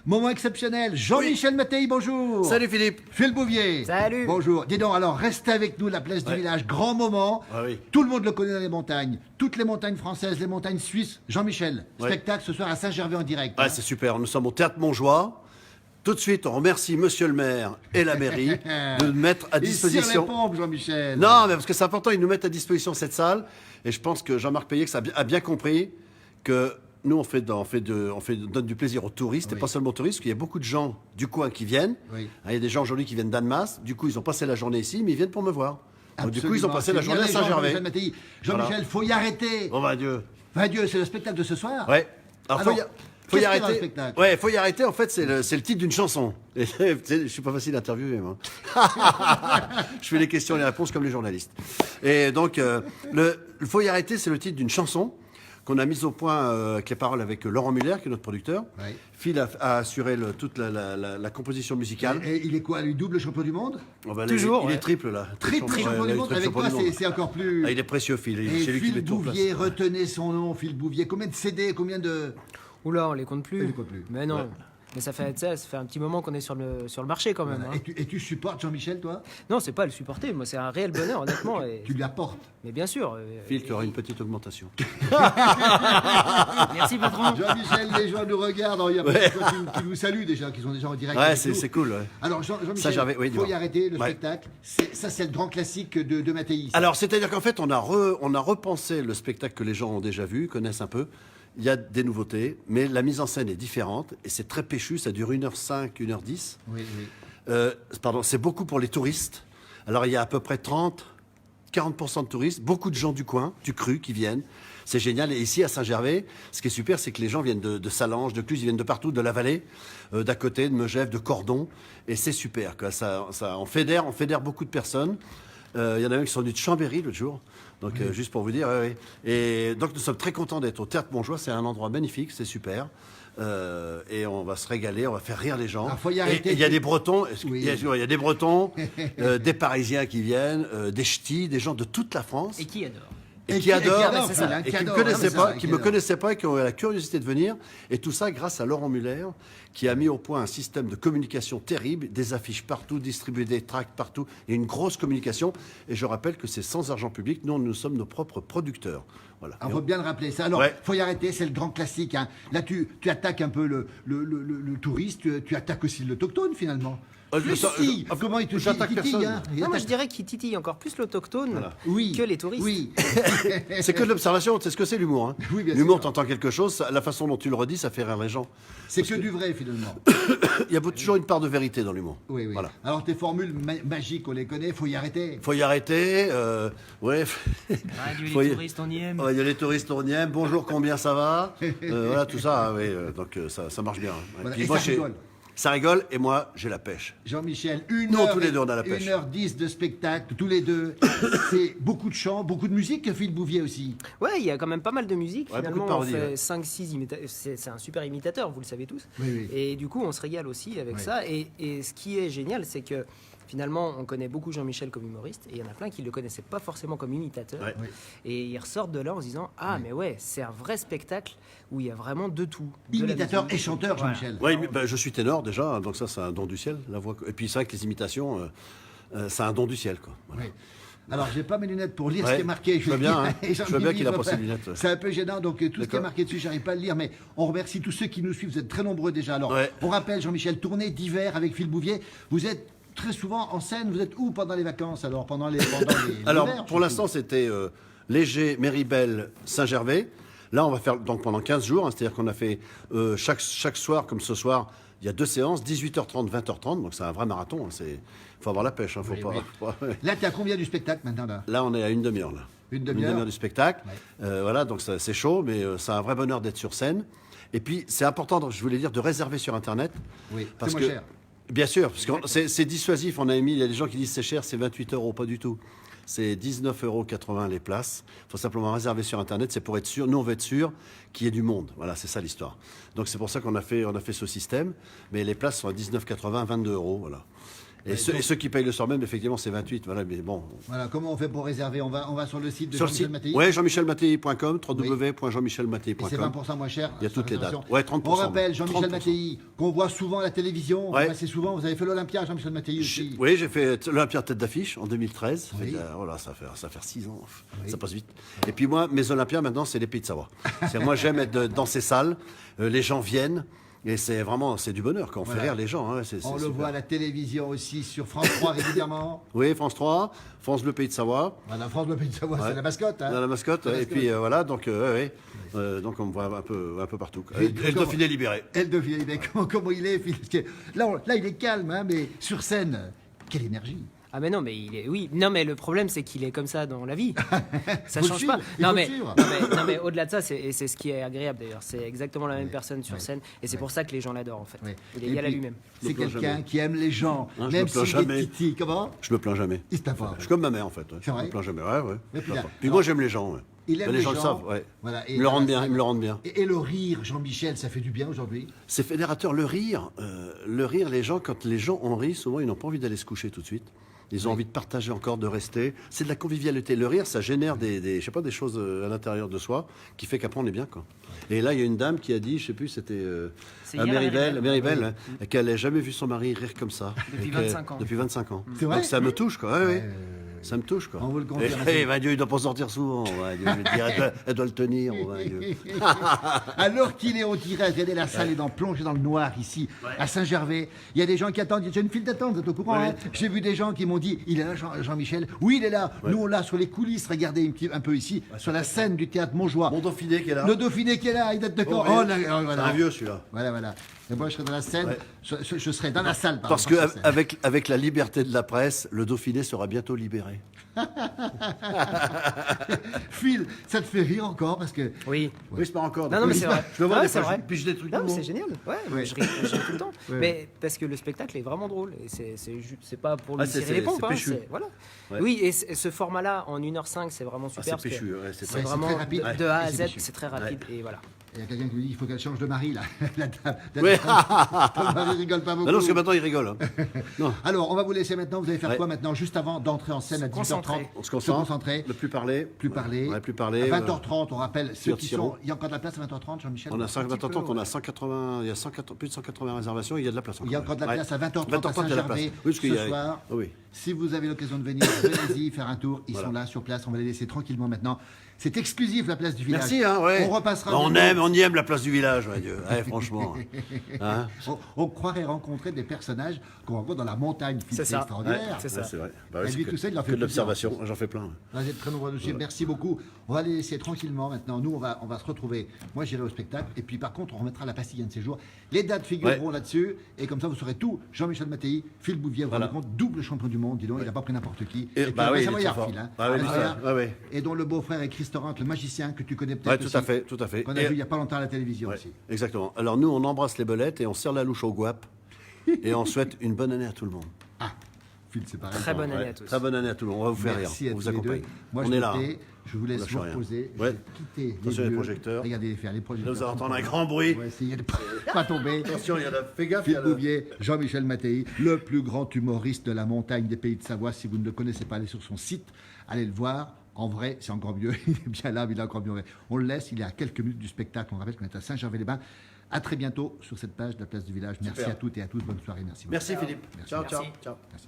Moment exceptionnel. Jean-Michel Mattei, bonjour. Salut Philippe. Phil Bouvier. Salut. Bonjour. Dis donc, alors, restez avec nous, la place du village. Grand moment. Ah oui. Tout le monde le connaît dans les montagnes. Toutes les montagnes françaises, les montagnes suisses. Jean-Michel, spectacle ce soir à Saint-Gervais en direct. Ouais, c'est super. Nous sommes au Théâtre Montjoie. Tout de suite, on remercie Monsieur le maire et la mairie de nous mettre à Il disposition. tire les pompes, Jean-Michel. Non, mais parce que c'est important, ils nous mettent à disposition cette salle. Et je pense que Jean-Marc Payex a bien compris que nous, on donne du plaisir aux touristes, et pas seulement aux touristes, parce qu'il y a beaucoup de gens du coin qui viennent. Oui. Il y a des gens aujourd'hui qui viennent d'Annemasse. Du coup, ils ont passé la journée ici, mais ils viennent pour me voir. Donc, du coup, ils ont passé la journée à Saint-Gervais. Jean-Michel Mattei. Jean-Michel, faut y arrêter. Oh, bah Dieu. Va Dieu, c'est le spectacle de ce soir. Ouais. Alors, faut y qu'est-ce qu'il y a dans le arrêter. spectacle Ouais, faut y arrêter. En fait, c'est le titre d'une chanson. Et, je suis pas facile à interviewer, moi. Je fais les questions et les réponses comme les journalistes. Et donc, le faut y arrêter, c'est le titre d'une chanson qu'on a mise au point avec les paroles avec Laurent Muller, qui est notre producteur. Ouais. Phil a assuré toute la composition musicale. Et il est quoi, lui, double champion du monde? Oh, bah, Toujours, il est ouais. triple, là. Triple champion du monde. Avec toi, c'est encore plus... Ah, il est précieux, Phil. Et C'est lui qui Phil met tout en place. Bouvier, retenez son nom, Phil Bouvier. Combien de CD, combien de... Oula, on les compte plus. On les compte plus. Mais non. Ouais. Mais ça fait un petit moment qu'on est sur le marché quand même. Voilà. hein. Et tu supportes Jean-Michel, toi? Non, c'est pas le supporter. Moi, c'est un réel bonheur, honnêtement. Et... Tu lui apportes. Mais bien sûr. Phil, tu auras une petite augmentation. Merci, patron. Jean-Michel, les gens nous regardent. Il y a plein de gens qui vous saluent déjà, qui sont déjà en direct. Ouais, avec nous. c'est cool. Ouais. Alors, Ça, Jean-Michel, j'avais- oui, il faut dis-moi. y arrêter le Ouais. spectacle. Ça, c'est le grand classique de Mattei. Alors, c'est-à-dire qu'en fait, on a repensé le spectacle que les gens ont déjà vu, connaissent un peu. Il y a des nouveautés, mais la mise en scène est différente et c'est très péchu. Ça dure 1h05, 1h10. Oui, oui. Pardon, c'est beaucoup pour les touristes. Alors, il y a à peu près 40% de touristes, beaucoup de gens du coin, du cru, qui viennent. C'est génial. Et ici, à Saint-Gervais, ce qui est super, c'est que les gens viennent de Salange, de Cluse, ils viennent de partout, de la vallée, d'à côté, de Megève, de Cordon. Et c'est super, quoi. On fédère beaucoup de personnes. Il y en a même qui sont venus de Chambéry l'autre jour. Donc, juste pour vous dire. Ouais. Et donc, nous sommes très contents d'être au Théâtre Montjoie. C'est un endroit magnifique, c'est super. Et on va se régaler, on va faire rire les gens. Alors, faut y arrêter. Et il y a des Bretons, Oui. il y a des Bretons, des Parisiens qui viennent, des Ch'tis, des gens de toute la France. Et qui adore. Et qui adorent, c'est ça, et qui qui ne adorent, connaissaient c'est pas, ça, qui qui me adorent. connaissaient pas et qui ont eu la curiosité de venir. Et tout ça grâce à Laurent Muller, qui a mis au point un système de communication terrible, des affiches partout, distribuer des tracts partout, et une grosse communication. Et je rappelle que c'est sans argent public. Nous sommes nos propres producteurs. Voilà. On faut bien le rappeler ça. Alors, Ouais. faut y arrêter, c'est le grand classique. Hein. Là, tu attaques un peu le touriste, tu attaques aussi l'autochtone, finalement. Comment il te j'attaque titille, personne. hein. Il Non, moi, je attaque- dirais qu'il titille encore plus l'autochtone Oui. que les touristes. Oui. C'est que de l'observation, c'est ce que c'est l'humour. Hein. Oui, bien L'humour, sûr. t'entends quelque chose, la façon dont tu le redis, ça fait rire les gens. C'est que du vrai, finalement. Il y a toujours une part de vérité dans l'humour. Oui, oui. Voilà. Alors, tes formules magiques, on les connaît, faut y arrêter. Faut y arrêter. Ouais. Dieu, Faut y- les touristes, on y aime. Ouais, il y a les touristes, on y aime. Bonjour, combien ça va Voilà, tout ça. Oui, donc ça marche bien. Ouais. Voilà, Puis et moi, ça rigole. ça rigole et moi, j'ai la pêche. Jean-Michel, Non, tous les deux, on a la pêche. 1h10 de spectacle, tous les deux. C'est beaucoup de chants, beaucoup de musique, Phil Bouvier aussi. Ouais, il y a quand même pas mal de musique. Ouais, Finalement, beaucoup de on parodies, fait ouais. 5-6 imitations. C'est un super imitateur, vous le savez tous. Oui, oui. Et du coup, on se régale aussi avec Oui. ça. Et ce qui est génial, c'est que finalement, on connaît beaucoup Jean-Michel comme humoriste. Et il y en a plein qui ne le connaissaient pas forcément comme imitateur. Ouais. Oui. Et ils ressortent de là en se disant ah, mais ouais, c'est un vrai spectacle où il y a vraiment de tout. De la Imitateur musique. et chanteur, Voilà. Jean-Michel. Ouais, mais, je suis ténor déjà, donc ça, c'est un don du ciel. La voix. Et puis c'est vrai que les imitations, c'est un don du ciel, quoi. Voilà. Oui. Alors, j'ai pas mes lunettes pour lire ce Ouais, qui est marqué. je vois bien, hein. Et Je vois bien qu'il a Jean-Michel, pas ses lunettes, ouais. C'est un peu gênant, donc tout ce qui est D'accord. marqué dessus, j'arrive pas à le lire, mais on remercie tous ceux qui nous suivent. Vous êtes très nombreux déjà. Alors, Ouais. on rappelle, Jean-Michel, tournée d'hiver avec Phil Bouvier. Vous êtes très souvent en scène. Vous êtes où pendant les vacances? Alors, pendant les Alors, l'hiver, pour surtout. l'instant, c'était Léger, Méribel, Saint-Gervais. Là, on va faire donc pendant 15 jours, hein, c'est-à-dire qu'on a fait chaque soir, comme ce soir, il y a 2 séances, 18h30, 20h30, donc c'est un vrai marathon. Il faut avoir la pêche, faut Oui, pas. Là, tu as combien du spectacle maintenant là? Là, on est à une demi-heure. Là. Une demi-heure du spectacle. Ouais. Voilà, donc c'est chaud, mais c'est un vrai bonheur d'être sur scène. Et puis, c'est important, donc, je voulais dire, de réserver sur Internet. Oui, parce c'est que, moins cher. Bien sûr, parce que c'est dissuasif. On a mis, il y a des gens qui disent c'est cher, c'est 28 €, pas du tout. C'est 19,80 € les places. Il faut simplement réserver sur Internet. C'est pour être sûr. Nous, on veut être sûr qu'il y ait du monde. Voilà, c'est ça l'histoire. Donc c'est pour ça qu'on a fait ce système. Mais les places sont à 19,80 €, 22 €. Voilà. Et ceux qui payent le soir même, effectivement, c'est 28. Voilà, mais bon. Voilà, comment on fait pour réserver? On va sur le site de Sur le Jean-Michel site, Mattei. ouais, jean-michelmattei.com, Et c'est www.jean-michelmattei.com. 20% moins cher. Il y a toutes les dates. Attention. Ouais, 30%. On rappelle Jean-Michel 30%. Mattei, qu'on voit souvent à la télévision. Ouais. Assez souvent. Vous avez fait l'Olympia, Jean-Michel Mattei aussi. Oui, j'ai fait l'Olympia tête d'affiche en 2013. Ça Oui. fait, oh là, ça fait 6 ans. Oui. Ça passe vite. Et puis moi, mes Olympias maintenant, c'est les Pays de Savoie. Moi, j'aime être dans ces salles. Les gens viennent. Et c'est vraiment, c'est du bonheur quand on fait rire les gens. Hein. On le super. voit à la télévision aussi, sur France 3 régulièrement. Oui, France 3, France Bleu Pays de Savoie. Voilà, France le Pays de Savoie, c'est la mascotte. Hein. Dans la mascotte. La Et mascotte. puis voilà, donc, donc on me voit un peu partout. Et le comment- Dauphiné libéré. Elle devient, mais comment il est, Phil? Parce que là, il est calme, hein, mais sur scène, quelle énergie. Ah mais non, mais il est, oui, non mais le problème c'est qu'il est comme ça dans la vie. Ça Faut le change suivre, pas. il Non faut mais, le suivre. non, mais au-delà de ça, c'est ce qui est agréable d'ailleurs. C'est exactement la même personne sur scène et c'est pour ça que les gens l'adorent en fait. Ouais. Il est Et égal à puis, lui-même. Je me C'est plains quelqu'un jamais. qui aime les gens, Hein, je même me plains s'il est jamais. titi. Comment? Je me plains jamais. Il se plaint pas. Je suis comme ma mère en fait. Ouais. C'est vrai Je me plains jamais. Ouais. Mais puis là, Puis moi j'aime les gens. Ouais. Il aime les les gens le gens. savent. Ouais. Voilà, et Ils me le dans rendent la bien. salle- Ils me le rendent bien. Et le rire, Jean-Michel, ça fait du bien aujourd'hui. C'est fédérateur. Le rire, les gens, quand les gens ont ri, souvent ils n'ont pas envie d'aller se coucher tout de suite. Ils ont envie de partager encore, de rester. C'est de la convivialité. Le rire, ça génère je sais pas, des choses à l'intérieur de soi qui fait qu'après on est bien. Quoi. Et là, il y a une dame qui a dit, je sais plus, c'était C'est à hier, Méribel, hein, qu'elle n'avait jamais vu son mari rire comme ça. Depuis Et qu'elle- 25 ans. Depuis 25 ans. C'est vrai Donc ça me touche, quoi. Ouais, ouais. Ça me touche, quoi. On vous le confirme. Et Dieu, il ne doit pas sortir souvent. Ouais, Dieu, je vais te dire, elle doit le tenir. Ouais, Dieu. Alors qu'il est au tirage, regardez, la salle est plongée dans le noir ici, à Saint-Gervais. Il y a des gens qui attendent, il y a une file d'attente, vous êtes au courant, Oui. hein. J'ai vu des gens qui m'ont dit, il est là Jean-Michel? Oui, il est là. Nous, on l'a sur les coulisses, regardez un peu ici, sur la scène du théâtre Montjoie. Mon Dauphiné qui est là. Le Dauphiné qui est là, il date de quand? Oh, Oh, là, C'est voilà. un vieux, celui-là. Voilà. Et moi, je serai dans la scène, Ouais. je serai dans la salle. pardon, Parce pas sur scène. qu'avec la liberté de la presse, le Dauphiné sera bientôt libéré. Phil, ça te fait rire encore parce que Oui. Oui, c'est pas encore. Non, mais c'est vrai. Je le vois Ouais, des c'est fois, vrai. je pige des trucs. Non, tout mais le c'est monde. génial. Ouais, Ouais. je ris tout le temps. Ouais. Mais parce que le spectacle est vraiment drôle. Et c'est pas pour lui Ah, c'est- tirer les c'est pompes. Hein, péchu. voilà. Ouais. Oui, et ce format-là, en 1h05, c'est vraiment Ah, super. c'est parce que péchu. Ouais, c'est C'est très- Ouais, vraiment très rapide. de A à Ouais, c'est Z, péchu. c'est très rapide. Et voilà. il y a quelqu'un qui me dit qu'il faut qu'elle change de mari, là. La dame. Ouais. Ton mari rigole pas beaucoup. Non, parce que maintenant, il rigole. Hein. Non. Alors, on va vous laisser maintenant. Vous allez faire Ouais. quoi maintenant, juste avant d'entrer en scène à 18h30? concentrer. On se concentre. concentrer. Ne plus parler. Plus parler. Ouais, plus parler. À 20h30, on rappelle ceux qui tirons. sont. Il y a encore de la place à 20h30, Jean-Michel? On a Un petit peu, on a 180, il y a 180, plus de 180 réservations, il y a de la place encore. Il y a encore de la Ouais. place à 20h30 à 20h30, il y a de la place. Saint-Gervais Oui, parce qu'il y ce a- soir. Ah oui. Si vous avez l'occasion de venir, venez-y faire un tour. Ils Voilà. sont là sur place. On va les laisser tranquillement maintenant. C'est exclusif, la place du village. Merci, hein, ouais. On repassera. On bientôt. on y aime la place du village, ouais, Dieu. Ouais, franchement. Hein. On croirait rencontrer des personnages qu'on rencontre dans la montagne. Phil, C'est ça. extraordinaire. Ouais, c'est ça. Ouais, c'est vrai. Bah Et ouais, lui, c'est tout ça, il en fait que de plusieurs. l'observation. J'en fais plein. Ouais. Vous êtes très nombreux dessus. Merci beaucoup. On va les laisser tranquillement maintenant. Nous, on va se retrouver. Moi, j'irai au spectacle. Et puis, par contre, on remettra la pastille un de ces jours. Les dates figureront là-dessus. Et comme ça, vous saurez tout. Jean-Michel Mattei, Phil Bouvier, vous vous Voilà. rendez compte, double champion du monde. Dis donc, il n'a pas pris n'importe qui. Et- puis, bah un oui, il est Savoyard, très fort. Phil, hein. Ah oui, Un lui, Savoyard. ça, ouais. Et dont le beau-frère est Christ Torrent, le magicien que tu connais Ouais, peut-être tout à aussi, fait, tout à fait. qu'on a Et- vu il n'y a pas longtemps à la télévision Ouais, aussi. exactement. Alors nous, on embrasse les belettes et on serre la louche au guap. Et on souhaite une bonne année à tout le monde. Ah, Phil, c'est pareil. Très bonne année Ouais, à tous. Très bonne année à tout le monde. On va vous faire Merci rire. à On vous tous les accompagne. deux. Moi, on je est vous là. tais, je vous laisse lâche vous rien. reposer. Je Ouais. vais quitter Attention, les lieux. projecteurs. Regardez les faire, les projecteurs. Là, vous allez sont entendre un pas- grand bruit. On va essayer de pas tomber. Attention, il y a la... Fais gaffe, il y Phil a le... Bouvier, Jean-Michel Mattei, le plus grand humoriste de la montagne des Pays de Savoie. Si vous ne le connaissez pas, allez sur son site, allez le voir. En vrai, c'est encore mieux. Il est bien là, mais il est encore mieux. On le laisse, il est à quelques minutes du spectacle. On rappelle qu'on est à Saint-Gervais-les-Bains. À très bientôt sur cette page de la place du village. Merci Super. à toutes et à tous. Bonne soirée. Merci. Merci Philippe. Merci. Ciao, ciao. Merci. Ciao. Merci.